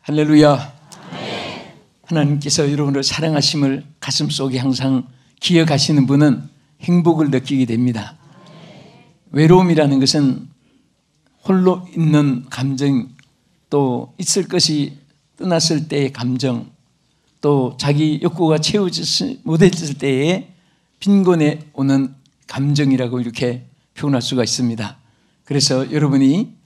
할렐루야. 하나님께서 여러분을 사랑하심을 가슴속에 항상 기억하시는 분은 행복을 느끼게 됩니다. 외로움이라는 것은 홀로 있는 감정, 또 있을 것이 떠났을 때의 감정, 또 자기 욕구가 채워지지 못했을 때의 빈곤에 오는 감정이라고 이렇게 표현할 수가 있습니다. 그래서 여러분이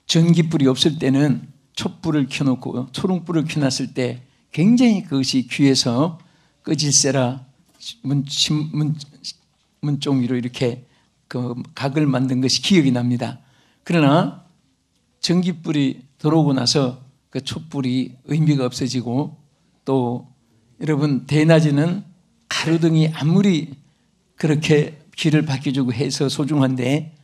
전기불이 없을 때는 촛불을 켜놓고 초롱불을 켜놨을 때 굉장히 그것이 귀에서 꺼질세라 문종이로 이렇게 그 각을 만든 것이 기억이 납니다. 그러나 전기불이 들어오고 나서 그 촛불이 의미가 없어지고, 또 여러분 대낮에는 가로등이 아무리 그렇게 길을 밝혀주고 해서 소중한데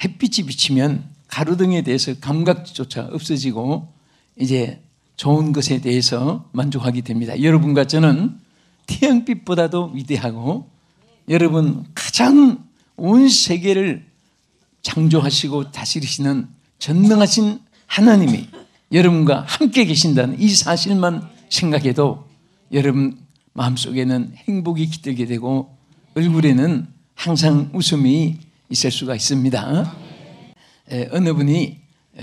햇빛이 비치면 가로등에 대해서 감각조차 없어지고 이제 좋은 것에 대해서 만족하게 됩니다. 여러분과 저는 태양빛보다도 위대하고, 여러분 가장 온 세계를 창조하시고 다스리시는 전능하신 하나님이 여러분과 함께 계신다는 이 사실만 생각해도 여러분 마음속에는 행복이 깃들게 되고 얼굴에는 항상 웃음이 있을 수가 있습니다. 어느 분이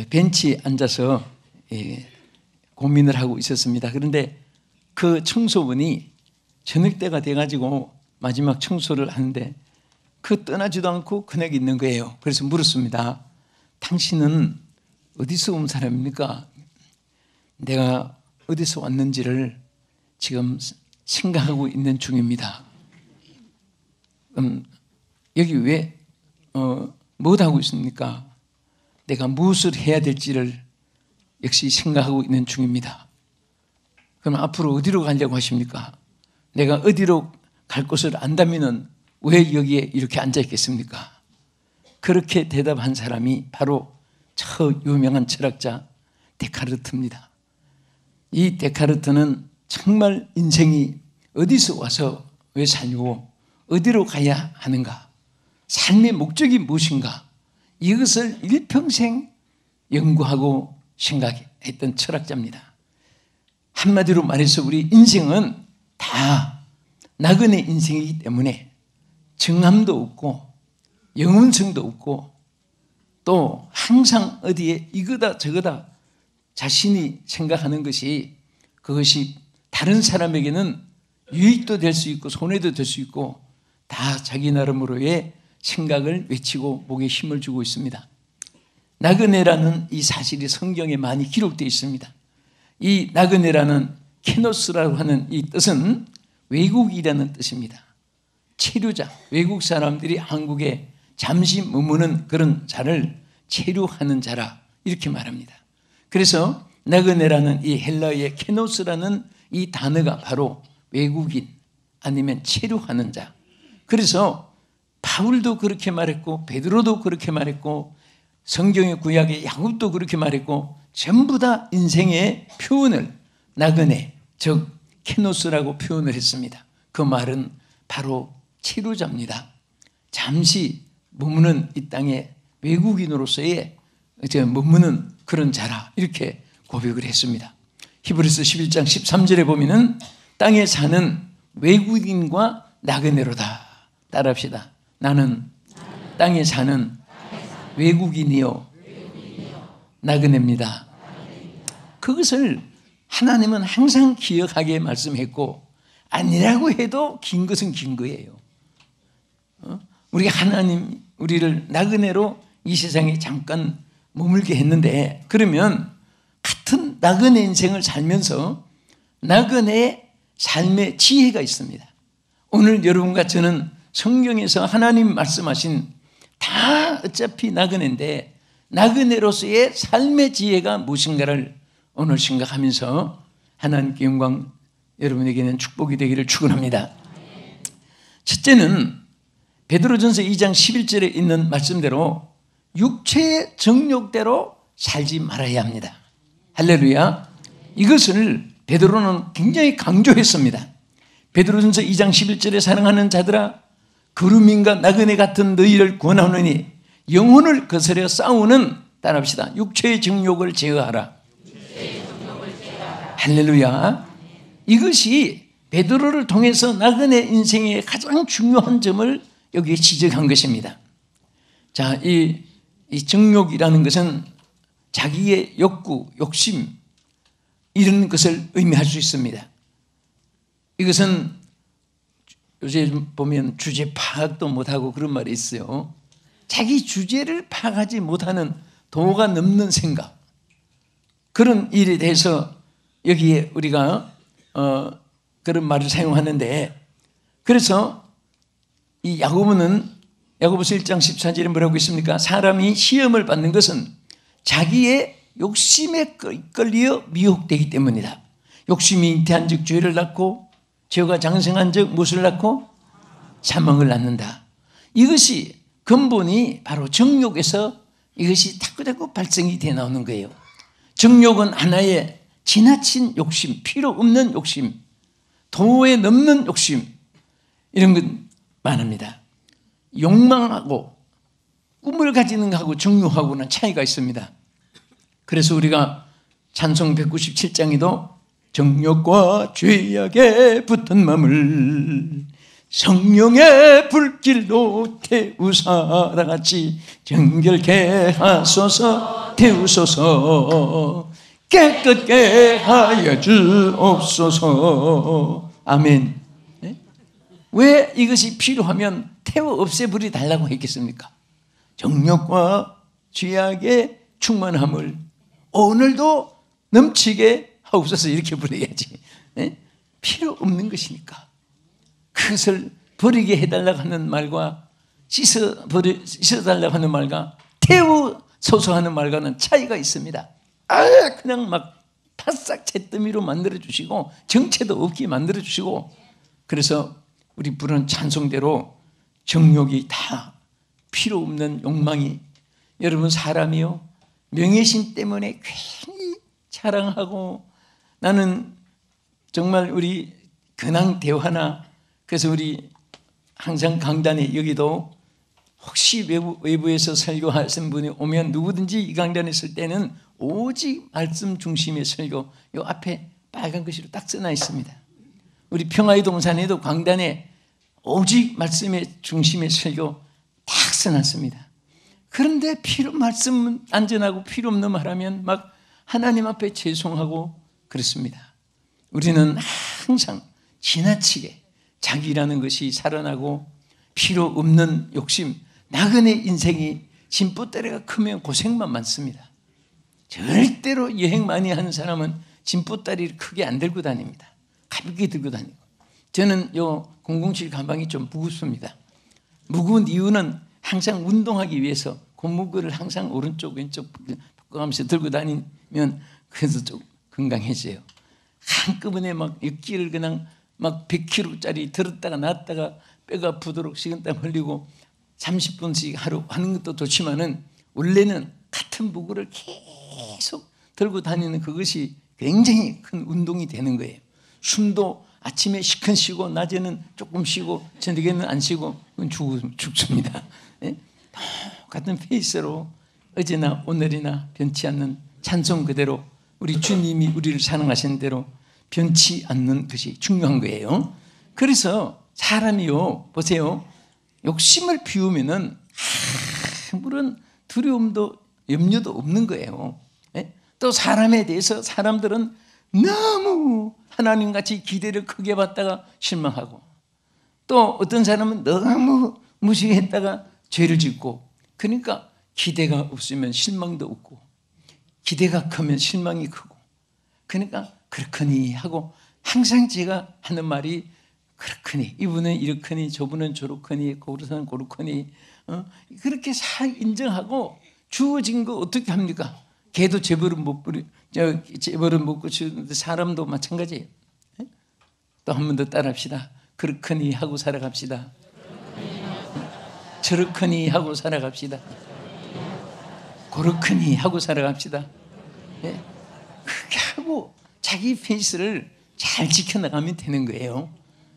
벤치에 앉아서 고민을 하고 있었습니다. 그런데 그 청소분이 저녁 때가 돼가지고 마지막 청소를 하는데 그 떠나지도 않고 그냥 있는 거예요. 그래서 물었습니다. 당신은 어디서 온 사람입니까? 내가 어디서 왔는지를 지금 생각하고 있는 중입니다. 여기 왜 뭐 하고 있습니까? 내가 무엇을 해야 될지를 역시 생각하고 있는 중입니다. 그럼 앞으로 어디로 가려고 하십니까? 내가 어디로 갈 곳을 안다면 왜 여기에 이렇게 앉아 있겠습니까? 그렇게 대답한 사람이 바로 저 유명한 철학자 데카르트입니다. 이 데카르트는 정말 인생이 어디서 와서 왜 살고 어디로 가야 하는가, 삶의 목적이 무엇인가, 이것을 일평생 연구하고 생각했던 철학자입니다. 한마디로 말해서 우리 인생은 다 나그네 인생이기 때문에 정함도 없고 영혼성도 없고, 또 항상 어디에 이거다 저거다 자신이 생각하는 것이, 그것이 다른 사람에게는 유익도 될 수 있고 손해도 될 수 있고, 다 자기 나름으로의 생각을 외치고 목에 힘을 주고 있습니다. 나그네라는 이 사실이 성경에 많이 기록되어 있습니다. 이 나그네라는 케노스라고 하는 이 뜻은 외국이라는 뜻입니다. 체류자, 외국 사람들이 한국에 잠시 머무는 그런 자를 체류하는 자라 이렇게 말합니다. 그래서 나그네라는 이 헬라어의 케노스라는 이 단어가 바로 외국인 아니면 체류하는 자. 그래서 바울도 그렇게 말했고 베드로도 그렇게 말했고 성경의 구약의 야곱도 그렇게 말했고, 전부 다 인생의 표현을 나그네, 즉 케노스라고 표현을 했습니다. 그 말은 바로 체류자입니다. 잠시 머무는 이 땅에 외국인으로서의 머무는 그런 자라 이렇게 고백을 했습니다. 히브리서 11장 13절에 보면은 땅에 사는 외국인과 나그네로다. 따라합시다. 나는 땅에 사는 외국인이요 나그네입니다. 그것을 하나님은 항상 기억하게 말씀했고, 아니라고 해도 긴 것은 긴 거예요. 우리 하나님 우리를 나그네로 이 세상에 잠깐 머물게 했는데, 그러면 같은 나그네 인생을 살면서 나그네의 삶의 지혜가 있습니다. 오늘 여러분과 저는 성경에서 하나님 말씀하신 다 어차피 나그네인데 나그네로서의 삶의 지혜가 무엇인가를 오늘 생각하면서 하나님께 영광, 여러분에게는 축복이 되기를 축원합니다. 첫째는 베드로전서 2장 11절에 있는 말씀대로 육체의 정욕대로 살지 말아야 합니다. 할렐루야. 이것을 베드로는 굉장히 강조했습니다. 베드로전서 2장 11절에 사랑하는 자들아, 거루민과 나그네 같은 너희를 권하노니 영혼을 거스려 싸우는, 따라합시다, 육체의 정욕을 제어하라. 할렐루야. 이것이 베드로를 통해서 나그네 인생의 가장 중요한 점을 여기에 지적한 것입니다. 자, 이 정욕이라는 것은 자기의 욕구, 욕심 이런 것을 의미할 수 있습니다. 이것은 요새 보면 주제 파악도 못하고 그런 말이 있어요. 자기 주제를 파악하지 못하는 도가 넘는 생각, 그런 일에 대해서 여기에 우리가 그런 말을 사용하는데, 그래서 이 야고보는 야고보서 1장 14절에 뭐라고 있습니까? 사람이 시험을 받는 것은 자기의 욕심에 끌려 미혹되기 때문이다. 욕심이 잉태한 즉 죄를 낳고, 죄가 장성한 즉 무엇을 낳고? 사망을 낳는다. 이것이 근본이 바로 정욕에서 이것이 자꾸자꾸 발생이 돼 나오는 거예요. 정욕은 하나의 지나친 욕심, 필요 없는 욕심, 도에 넘는 욕심, 이런 건 말합니다. 욕망하고 꿈을 가지는 것하고 정욕하고는 차이가 있습니다. 그래서 우리가 찬송 197장에도 정욕과 죄악에 붙은 마음을 성령의 불길로 태우사, 다 같이 정결케 하소서, 태우소서, 깨끗게 하여 주옵소서. 아멘. 네? 왜 이것이 필요하면 태워 없애버리 달라고 했겠습니까? 정욕과 죄악의 충만함을 오늘도 넘치게 하옵소서, 이렇게 부르야지. 네? 필요 없는 것이니까. 그것을 버리게 해달라고 하는 말과 씻어달라고 하는 말과 태우소서 하는 말과는 차이가 있습니다. 그냥 막 바싹 잿더미로 만들어주시고 정체도 없게 만들어주시고, 그래서 우리 부르는 찬송대로 정욕이 다 필요 없는 욕망이, 여러분 사람이요 명예심 때문에 괜히 자랑하고, 나는 정말 우리 근황 대화나, 그래서 우리 항상 강단에 여기도 혹시 외부에서 설교하신 분이 오면 누구든지 이 강단에 있을 때는 오직 말씀 중심의 설교, 요 앞에 빨간 글씨로 딱 써놔 있습니다. 우리 평화의 동산에도 강단에 오직 말씀의 중심의 설교 딱 써놨습니다. 그런데 말씀 안전하고 필요 없는 말하면 막 하나님 앞에 죄송하고 그렇습니다. 우리는 항상 지나치게 자기라는 것이 살아나고 필요 없는 욕심, 나그네 인생이 짐보따리가 크면 고생만 많습니다. 절대로 여행 많이 하는 사람은 짐보따리를 크게 안 들고 다닙니다. 가볍게 들고 다니고. 저는 요 007 가방이 좀 무겁습니다. 무거운 이유는 항상 운동하기 위해서 고무글을 항상 오른쪽 왼쪽 바꿔가면서 들고 다니면 그래서 좀 건강해져요. 한꺼번에 막 역기를 그냥 막 100kg짜리 들었다가 놨다가 뼈가 아프도록 식은땀 흘리고 30분씩 하루 하는 것도 좋지만은, 원래는 같은 무게를 계속 들고 다니는 그것이 굉장히 큰 운동이 되는 거예요. 숨도 아침에 시큰 쉬고 낮에는 조금 쉬고 저녁에는 안 쉬고 죽습니다. 네? 똑같은 페이스로 어제나 오늘이나 변치 않는 찬송 그대로 우리 주님이 우리를 사랑하신 대로 변치 않는 것이 중요한 거예요. 그래서 사람이요, 보세요, 욕심을 피우면은 아무런 두려움도 염려도 없는 거예요. 네? 또 사람에 대해서 사람들은 너무 하나님같이 기대를 크게 받다가 실망하고, 또 어떤 사람은 너무 무시했다가 죄를 짓고, 그러니까 기대가 없으면 실망도 없고 기대가 크면 실망이 크고, 그러니까 그렇거니 하고, 항상 제가 하는 말이 그렇거니, 이분은 이렇거니 저분은 저렇거니 고르서는 고렇거니, 그렇게 잘 인정하고 주어진 거 어떻게 합니까? 개도 재벌은 못 부리, 재벌은 못 고치는데 사람도 마찬가지예요. 또 한 번 더 따라합시다. 그렇거니 하고 살아갑시다. 저렇거니 하고 살아갑시다. 고렇거니 하고 살아갑시다. 네? 그렇게 하고 자기 페이스를 잘 지켜나가면 되는 거예요.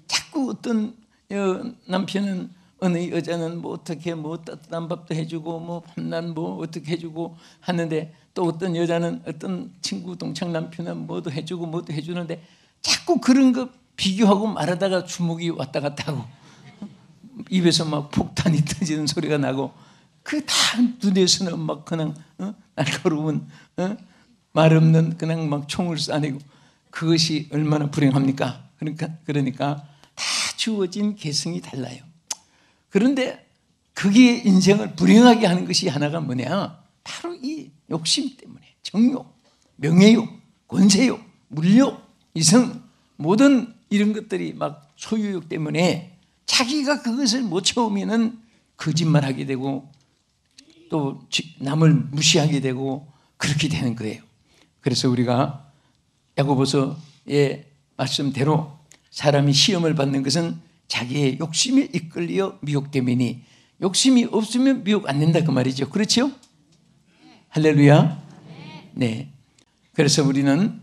자꾸 어떤 남편은, 어느 여자는 뭐 어떻게 뭐 따뜻한 밥도 해주고 뭐 밤낮 뭐 어떻게 해주고 하는데 또 어떤 여자는 어떤 친구 동창 남편은 뭐도 해주고 뭐도 해주는데 자꾸 그런 거 비교하고 말하다가 주먹이 왔다 갔다 하고 입에서 막 폭탄이 터지는 소리가 나고 그 다 눈에서는 막 그냥 날카로운 말 없는 그냥 막 총을 쏴내고 그것이 얼마나 불행합니까? 그러니까 다 주어진 개성이 달라요. 그런데 그게 인생을 불행하게 하는 것이 하나가 뭐냐? 바로 이 욕심 때문에 정욕, 명예욕, 권세욕, 물욕, 이성 모든 이런 것들이 막 소유욕 때문에 자기가 그것을 못 채우면은 거짓말하게 되고 또 남을 무시하게 되고 그렇게 되는 거예요. 그래서 우리가 야고보서의 말씀대로 사람이 시험을 받는 것은 자기의 욕심에 이끌려 미혹되매니 욕심이 없으면 미혹 안 된다 그 말이죠. 그렇죠? 할렐루야. 네. 그래서 우리는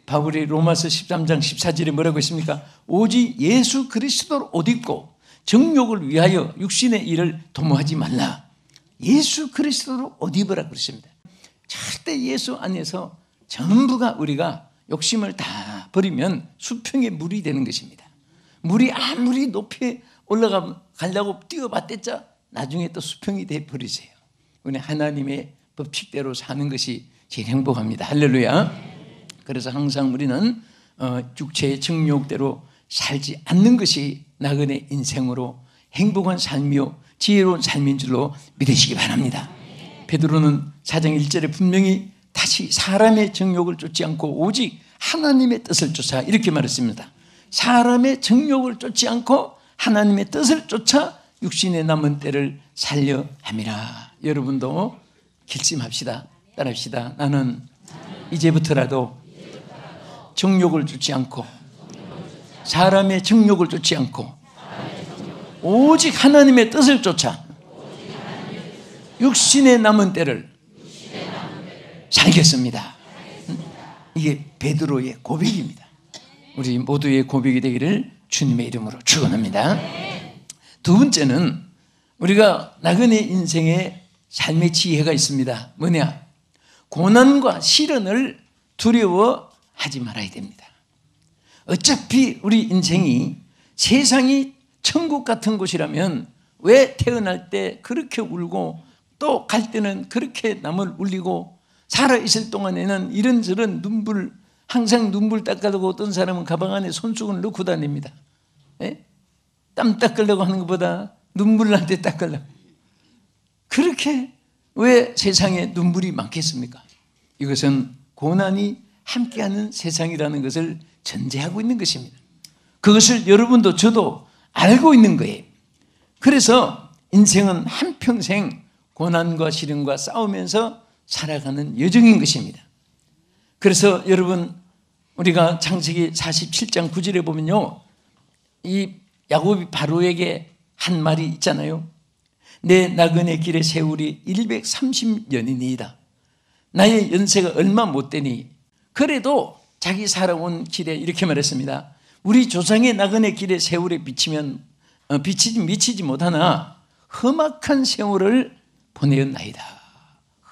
바울이 로마서 13장 14절에 뭐라고 했습니까? 오직 예수 그리스도를 옷 입고 정욕을 위하여 육신의 일을 도모하지 말라. 예수 그리스도를 옷 입으라 그랬습니다. 절대 예수 안에서 전부가 우리가 욕심을 다 버리면 수평의 물이 되는 것입니다. 물이 아무리 높이 올라가려고 뛰어봤댔자 나중에 또 수평이 돼 버리세요. 우리 하나님의 법칙대로 사는 것이 제일 행복합니다. 할렐루야. 그래서 항상 우리는 육체의 정욕대로 살지 않는 것이 나그네 인생으로 행복한 삶이요 지혜로운 삶인 줄로 믿으시기 바랍니다. 베드로는 4장 1절에 분명히 다시 사람의 정욕을 쫓지 않고 오직 하나님의 뜻을 쫓아 이렇게 말했습니다. 사람의 정욕을 쫓지 않고 하나님의 뜻을 쫓아 육신에 남은 때를 살려 함이라. 여러분도 결심합시다. 따라합시다. 나는 이제부터라도 정욕을 쫓지 않고 사람의 정욕을 쫓지 않고 오직 하나님의 뜻을 쫓아 육신에 남은 때를 살겠습니다. 이게 베드로의 고백입니다. 우리 모두의 고백이 되기를 주님의 이름으로 축원합니다. 두 번째는 우리가 나그네 인생에 삶의 지혜가 있습니다. 뭐냐? 고난과 시련을 두려워하지 말아야 됩니다. 어차피 우리 인생이 세상이 천국 같은 곳이라면 왜 태어날 때 그렇게 울고 또 갈 때는 그렇게 남을 울리고 살아있을 동안에는 이런저런 눈물, 항상 눈물 닦아두고 어떤 사람은 가방 안에 손수건을 넣고 다닙니다. 예? 땀 닦으려고 하는 것보다 눈물 날 때 닦으려고. 그렇게 왜 세상에 눈물이 많겠습니까? 이것은 고난이 함께하는 세상이라는 것을 전제하고 있는 것입니다. 그것을 여러분도 저도 알고 있는 거예요. 그래서 인생은 한평생 고난과 시련과 싸우면서 살아가는 여정인 것입니다. 그래서 여러분 우리가 창세기 47장 9절에 보면요, 이 야곱이 바로에게 한 말이 있잖아요. 내 나그네 길의 세월이 130년이니이다. 나의 연세가 얼마 못 되니 그래도 자기 살아온 길에 이렇게 말했습니다. 우리 조상의 나그네 길의 세월에 미치지 못하나 험악한 세월을 보내었나이다.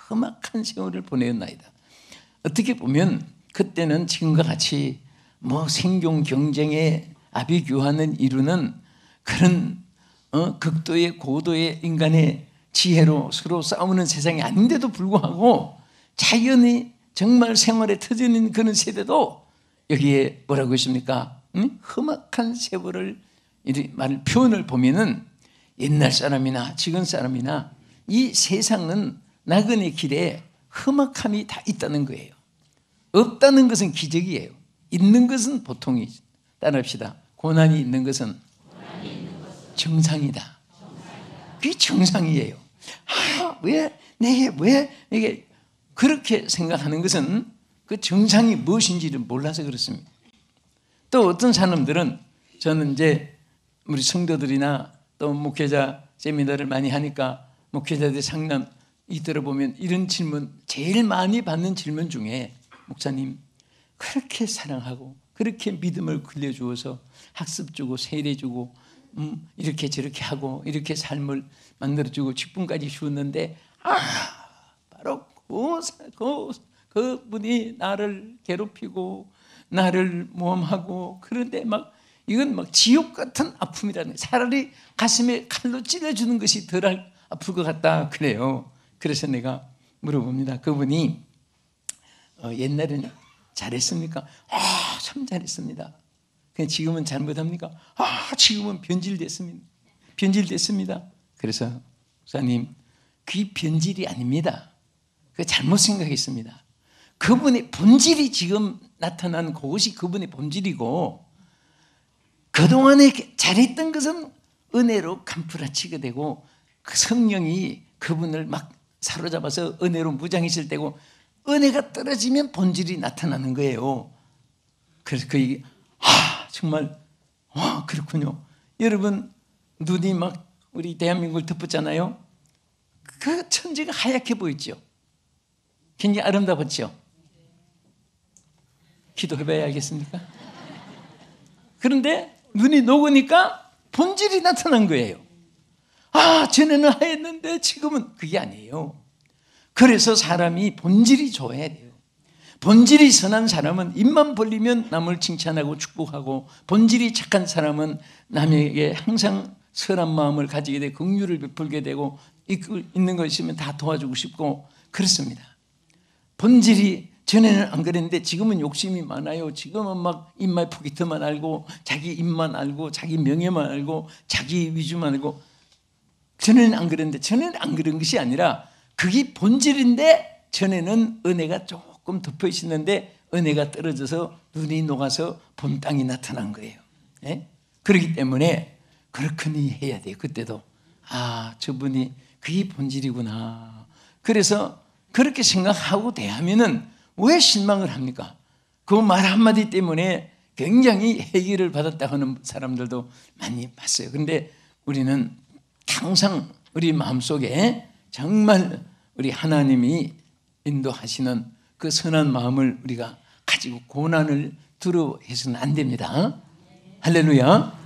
험악한 세월을 보내었나이다. 어떻게 보면 그때는 지금과 같이 생존 경쟁에 아비규환을 이루는 그런 극도의 고도의 인간의 지혜로 서로 싸우는 세상이 아닌데도 불구하고 자연이 정말 생활에 터지는 그런 세대도 여기에 뭐라고 했습니까? 험악한 세월을 말 표현을 보면은 옛날 사람이나 지금 사람이나 이 세상은 나그네 길에 험악함이 다 있다는 거예요. 없다는 것은 기적이에요. 있는 것은 보통이죠. 따라합시다. 고난이 있는 것은 정상이다. 그게 정상이에요. 왜 이게 그렇게 생각하는 것은 그 정상이 무엇인지를 몰라서 그렇습니다. 또 어떤 사람들은 저는 이제 우리 성도들이나 또 목회자 세미나를 많이 하니까 목회자들 상담 들어보면 이런 질문, 제일 많이 받는 질문 중에 목사님 그렇게 사랑하고 그렇게 믿음을 흘려주어서 학습 주고 세례 주고 이렇게 저렇게 하고 이렇게 삶을 만들어주고 직분까지 주었는데 바로 그분이 나를 괴롭히고 나를 모함하고 그런데 막 이건 막 지옥 같은 아픔이라는 거예요. 차라리 가슴에 칼로 찔러주는 것이 덜 아플 것 같다 그래요. 그래서 내가 물어봅니다. 그분이 옛날에는 잘했습니까? 참 잘했습니다. 그냥 지금은 잘못합니까? 지금은 변질됐습니다. 그래서 목사님, 그게 변질이 아닙니다. 그 잘못 생각했습니다. 그분의 본질이 지금 나타난 그것이 그분의 본질이고, 그동안에 잘했던 것은 은혜로 간푸라치게 되고, 그 성령이 그분을 막 사로잡아서 은혜로 무장했을 때고, 은혜가 떨어지면 본질이 나타나는 거예요. 그래서 그 얘기, 정말 그렇군요. 여러분, 눈이 막 우리 대한민국을 덮었잖아요. 그 천지가 하얗게 보였죠. 굉장히 아름다웠죠. 기도해봐야 알겠습니까? 그런데 눈이 녹으니까 본질이 나타난 거예요. 전에는 하였는데 지금은 그게 아니에요. 그래서 사람이 본질이 좋아야 돼요. 본질이 선한 사람은 입만 벌리면 남을 칭찬하고 축복하고, 본질이 착한 사람은 남에게 항상 선한 마음을 가지게 되고 긍휼을 베풀게 되고, 있는 거 있으면 다 도와주고 싶고 그렇습니다. 본질이 전에는 안 그랬는데 지금은 욕심이 많아요. 지금은 막 입만 포기트만 알고 자기 입만 알고 자기 명예만 알고 자기 위주만 알고. 전에는 안 그랬는데, 전에는 안 그런 것이 아니라 그게 본질인데 전에는 은혜가 조금 덮여 있었는데 은혜가 떨어져서 눈이 녹아서 본 땅이 나타난 거예요. 그렇기 때문에 그렇게 해야 돼요. 그때도 저분이 그게 본질이구나. 그래서 그렇게 생각하고 대하면은 왜 실망을 합니까? 그 말 한마디 때문에 굉장히 해결을 받았다 하는 사람들도 많이 봤어요. 그런데 우리는 항상 우리 마음속에 정말 우리 하나님이 인도하시는 그 선한 마음을 우리가 가지고 고난을 두려워해서는 안 됩니다. 할렐루야.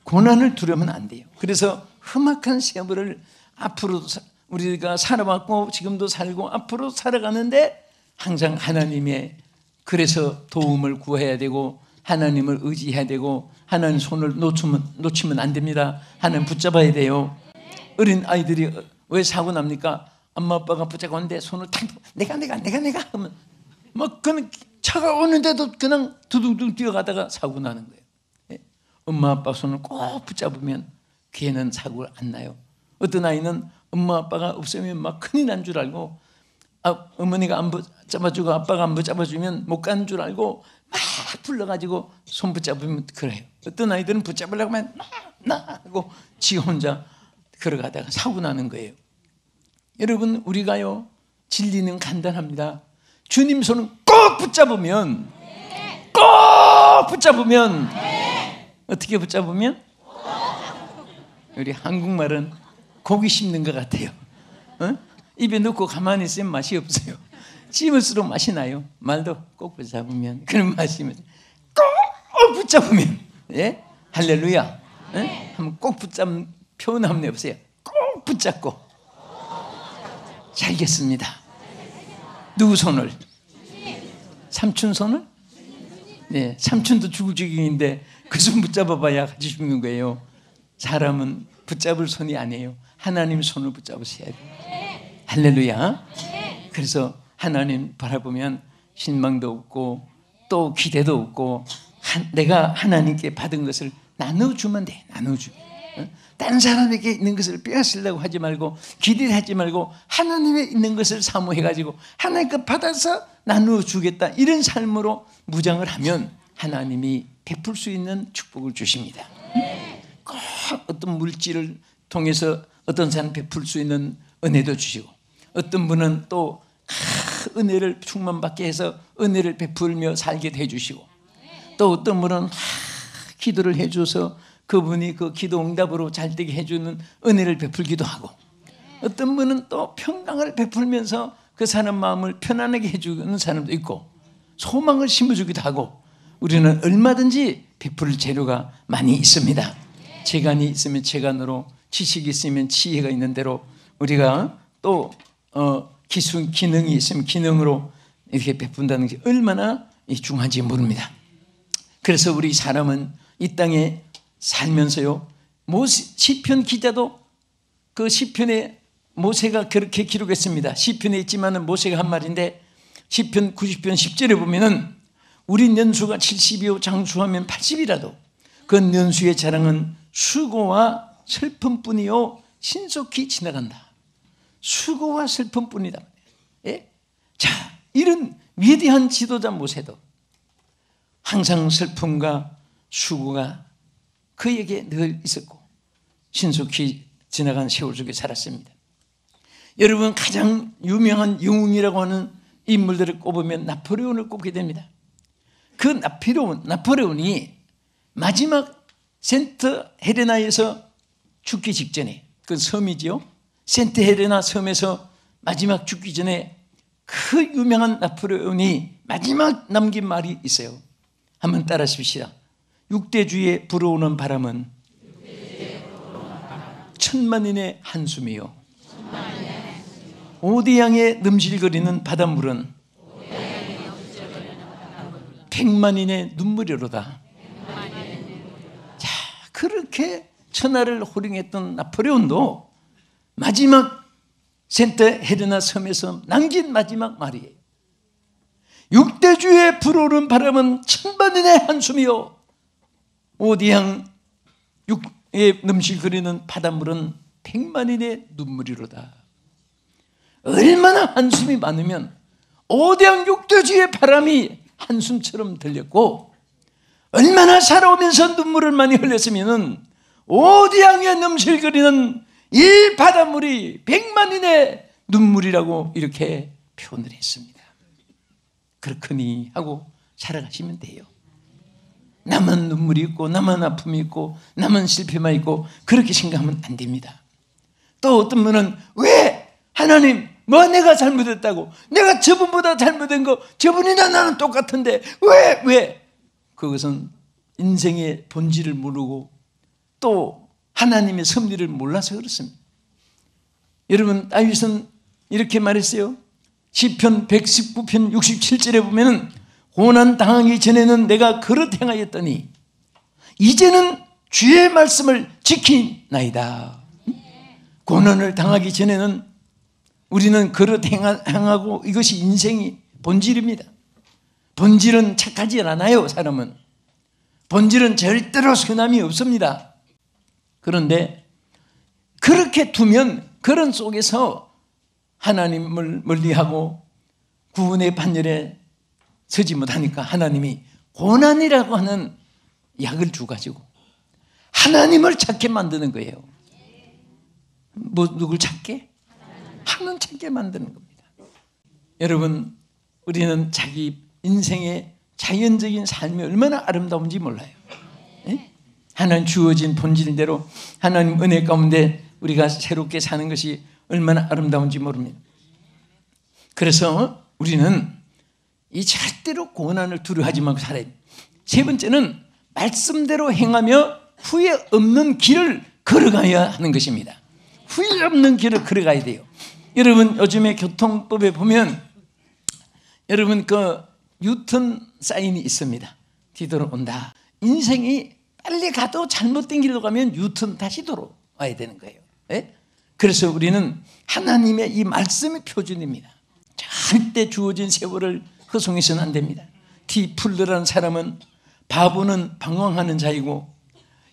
고난을 두려우면 안 돼요. 그래서 험악한 세월을 앞으로 우리가 살아왔고 지금도 살고 앞으로 살아가는데 항상 하나님의, 그래서 도움을 구해야 되고 하나님을 의지해야 되고 하나님 손을 놓치면 안 됩니다. 하나님 붙잡아야 돼요. 어린 아이들이 왜 사고 납니까? 엄마 아빠가 붙잡았는데 손을 탁 내가 하면 막 그냥 차가 오는데도 그냥 두둥둥 뛰어가다가 사고 나는 거예요. 엄마 아빠 손을 꼭 붙잡으면 걔는 사고를 안 나요. 어떤 아이는 엄마 아빠가 없으면 막 큰일 난 줄 알고, 어머니가 안 붙잡아주고 아빠가 안 붙잡아주면 못 가는 줄 알고 막 불러가지고 손 붙잡으면 그래요. 어떤 아이들은 붙잡으려고 하면 나 하고 지 혼자 걸어가다가 사고 나는 거예요. 여러분, 우리가요, 진리는 간단합니다. 주님 손은 꼭 붙잡으면, 어떻게 붙잡으면? 우리 한국말은 고기 씹는 것 같아요. 입에 넣고 가만히 있으면 맛이 없어요. 씹을수록 맛이 나요. 말도 꼭 붙잡으면, 그런 맛이면, 꼭 붙잡으면, 할렐루야. 한번 꼭 붙잡는 표현 한번 해보세요. 꼭 붙잡고 살겠습니다. 누구 손을? 삼촌 손을? 네, 삼촌도 죽을 지경인데 그 손 붙잡아봐야 같이 죽는 거예요. 사람은 붙잡을 손이 아니에요. 하나님 손을 붙잡으셔야 돼요. 할렐루야. 그래서 하나님 바라보면 실망도 없고 또 기대도 없고, 내가 하나님께 받은 것을 나눠주면 돼. 나눠주면. 다른 사람에게 있는 것을 빼앗으려고 하지 말고, 기대를 하지 말고 하나님의 있는 것을 사모해가지고 하나님 것 받아서 나누어주겠다, 이런 삶으로 무장을 하면 하나님이 베풀 수 있는 축복을 주십니다. 꼭 어떤 물질을 통해서 어떤 사람 베풀 수 있는 은혜도 주시고, 어떤 분은 또 은혜를 충만받게 해서 은혜를 베풀며 살게 해주시고, 또 어떤 분은 기도를 해줘서 그분이 그 기도 응답으로 잘되게 해주는 은혜를 베풀기도 하고, 어떤 분은 또 평강을 베풀면서 그 사람 마음을 편안하게 해주는 사람도 있고, 소망을 심어주기도 하고, 우리는 얼마든지 베풀 재료가 많이 있습니다. 재간이 있으면 재간으로, 지식이 있으면 지혜가 있는 대로 우리가 또 기능이 있으면 기능으로 이렇게 베푼다는 게 얼마나 중요한지 모릅니다. 그래서 우리 사람은 이 땅에 살면서요, 시편 기자도 그 시편에 모세가 그렇게 기록했습니다. 시편에 있지만은 모세가 한 말인데, 시편 90편 10절에 보면은 우리 연수가 70이요 장수하면 80이라도 그 연수의 자랑은 수고와 슬픔뿐이요 신속히 지나간다. 수고와 슬픔뿐이다. 예? 자, 이런 위대한 지도자 모세도 항상 슬픔과 수고가 그에게 늘 있었고 신속히 지나간 세월 속에 살았습니다. 여러분, 가장 유명한 영웅이라고 하는 인물들을 꼽으면 나폴레온을 꼽게 됩니다. 그 나폴레온이 마지막 센트 헬레나에서 죽기 직전에, 그 섬이지요, 센트 헬레나 섬에서 마지막 죽기 전에 그 유명한 나폴레온이 마지막 남긴 말이 있어요. 한번 따라하십시다. 육대주의에 불어오는 바람은 천만인의 한숨이요, 오대양에 넘실거리는 바닷물은 백만인의 눈물이로다. 자, 그렇게 천하를 호령했던 나폴레온도 마지막 센트 헬레나 섬에서 남긴 마지막 말이에요. 육대주의에 불어오는 바람은 천만인의 한숨이요, 오대양에 넘실거리는 바닷물은 백만인의 눈물이로다. 얼마나 한숨이 많으면 오대양 육대주의의 바람이 한숨처럼 들렸고, 얼마나 살아오면서 눈물을 많이 흘렸으면 오대양에 넘실거리는 이 바닷물이 백만인의 눈물이라고 이렇게 표현을 했습니다. 그렇거니 하고 살아가시면 돼요. 나만 눈물이 있고 나만 아픔이 있고 나만 실패만 있고 그렇게 생각하면 안 됩니다. 또 어떤 분은 왜 하나님 뭐 내가 잘못했다고, 내가 저분보다 잘못된 거 저분이나 나는 똑같은데 왜? 그것은 인생의 본질을 모르고 또 하나님의 섭리를 몰라서 그렇습니다. 여러분, 다윗은 이렇게 말했어요. 시편 119편 67절에 보면은 고난 당하기 전에는 내가 그릇 행하였더니 이제는 주의 말씀을 지키나이다. 고난을 당하기 전에는 우리는 그릇 행하고 이것이 인생이 본질입니다. 본질은 착하지 않아요. 사람은 본질은 절대로 선함이 없습니다. 그런데 그렇게 두면 그런 속에서 하나님을 멀리하고 구원의 판결에 서지 못하니까 하나님이 고난이라고 하는 약을 주가지고 하나님을 찾게 만드는 거예요. 누굴 찾게? 하나님 찾게 만드는 겁니다. 여러분, 우리는 자기 인생의 자연적인 삶이 얼마나 아름다운지 몰라요. 네? 하나님 주어진 본질대로 하나님 은혜 가운데 우리가 새롭게 사는 것이 얼마나 아름다운지 모릅니다. 그래서 우리는 이 절대로 고난을 두려워하지 말고 살아야 돼요. 세 번째는 말씀대로 행하며 후회 없는 길을 걸어가야 하는 것입니다. 후회 없는 길을 걸어가야 돼요. 여러분, 요즘에 교통법에 보면 여러분 그 유턴 사인이 있습니다. 뒤돌아온다. 인생이 빨리 가도 잘못된 길로 가면 유턴 다시 돌아와야 되는 거예요. 네? 그래서 우리는 하나님의 이 말씀이 표준입니다. 절대 주어진 세월을 허송해서는 안 됩니다. 디풀러라는 사람은 바보는 방황하는 자이고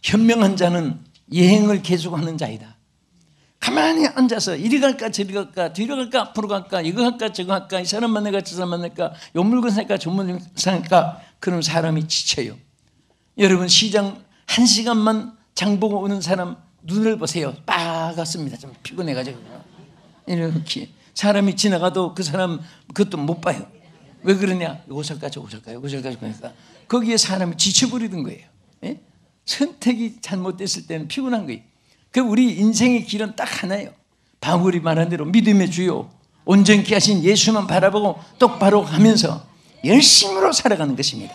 현명한 자는 여행을 계속하는 자이다. 가만히 앉아서 이리 갈까 저리 갈까 뒤로 갈까 앞으로 갈까 이거 할까 저거 할까 이 사람 만날까 저 사람 만날까 요 물건 살까 저 물건 살까, 그럼 사람이 지쳐요. 여러분, 시장 1시간만 장보고 오는 사람 눈을 보세요. 빨갛습니다. 좀 피곤해가지고 이렇게 사람이 지나가도 그 사람 그것도 못 봐요. 왜 그러냐? 이거 살까 저거 살까 이거 살까 저거 살까. 거기에 사람이 지쳐버리는 거예요. 예? 선택이 잘못됐을 때는 피곤한 거예요. 그 우리 인생의 길은 딱 하나예요. 바울이 말한 대로 믿음의 주요 온전케 하신 예수만 바라보고 똑바로 가면서 열심으로 살아가는 것입니다.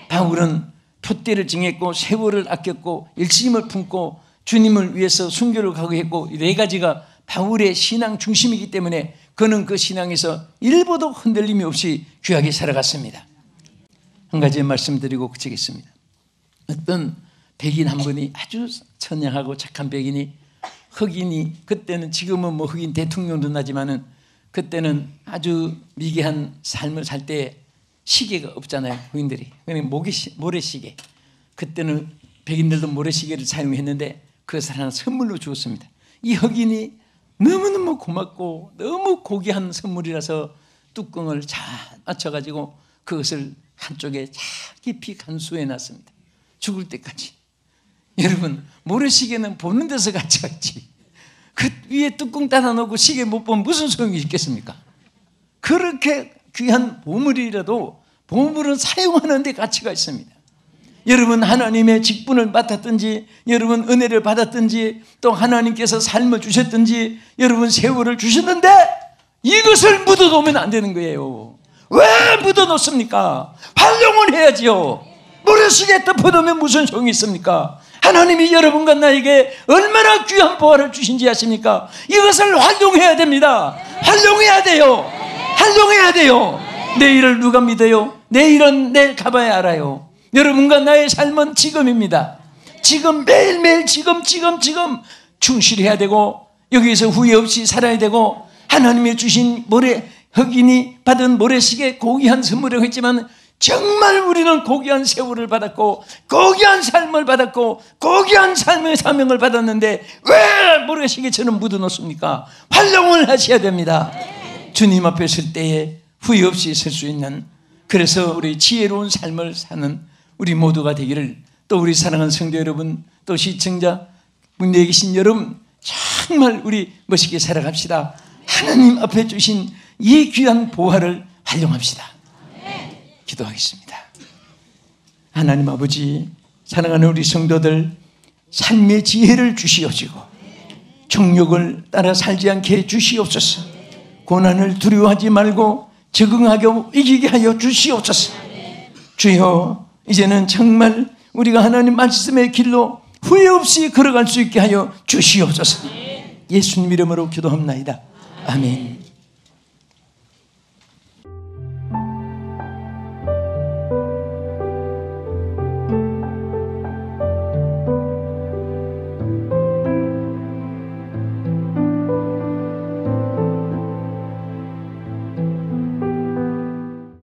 바울은 표대를 정했고 세월을 아꼈고 열심을 품고 주님을 위해서 순교를 각오했고, 이 네 가지가 바울의 신앙 중심이기 때문에 그는 그 신앙에서 일보도 흔들림이 없이 귀하게 살아갔습니다. 한 가지 말씀드리고 그치겠습니다. 어떤 백인 한 분이 아주 선량하고 착한 백인이, 흑인이, 그때는 지금은 뭐 흑인 대통령도 나지만은 그때는 아주 미개한 삶을 살 때 시계가 없잖아요. 흑인들이. 그냥 모래시계. 그때는 백인들도 모래시계를 사용했는데 그것을 하나 선물로 주었습니다. 이 흑인이 너무너무 고맙고 너무 고귀한 선물이라서 뚜껑을 잘 맞춰가지고 그것을 한쪽에 잘 깊이 간수해 놨습니다. 죽을 때까지. 여러분, 모래시계는 보는 데서 가치가 있지. 그 위에 뚜껑 닫아놓고 시계 못 보면 무슨 소용이 있겠습니까? 그렇게 귀한 보물이라도 보물은 사용하는 데 가치가 있습니다. 여러분, 하나님의 직분을 맡았든지, 여러분 은혜를 받았든지, 또 하나님께서 삶을 주셨든지, 여러분 세월을 주셨는데 이것을 묻어놓으면 안 되는 거예요. 왜 묻어놓습니까? 활용을 해야지요. 모래시계에 덮어놓으면 무슨 소용이 있습니까? 하나님이 여러분과 나에게 얼마나 귀한 보화를 주신지 아십니까? 이것을 활용해야 됩니다. 활용해야 돼요. 활용해야 돼요. 내일을 누가 믿어요? 내일은 내일 가봐야 알아요. 여러분과 나의 삶은 지금입니다. 지금 매일매일 지금 충실해야 되고, 여기에서 후회 없이 살아야 되고, 하나님이 주신 흑인이 받은 모래시계 고귀한 선물이라고 했지만 정말 우리는 고귀한 세월을 받았고 고귀한 삶을 받았고 고귀한 삶의 사명을 받았는데 왜 모래시계처럼 묻어놓습니까? 활용을 하셔야 됩니다. 주님 앞에 설 때에 후회 없이 설 수 있는, 그래서 우리 지혜로운 삶을 사는 우리 모두가 되기를, 또 우리 사랑하는 성도 여러분, 또 시청자 문제에 계신 여러분, 정말 우리 멋있게 살아갑시다. 하나님 앞에 주신 이 귀한 보화를 활용합시다. 기도하겠습니다. 하나님 아버지, 사랑하는 우리 성도들 삶의 지혜를 주시옵시고 정욕을 따라 살지 않게 주시옵소서. 고난을 두려워하지 말고 적응하고 이기게 하여 주시옵소서. 주여, 이제는 정말 우리가 하나님 말씀의 길로 후회 없이 걸어갈 수 있게 하여 주시옵소서. 예수님 이름으로 기도합나이다. 아멘.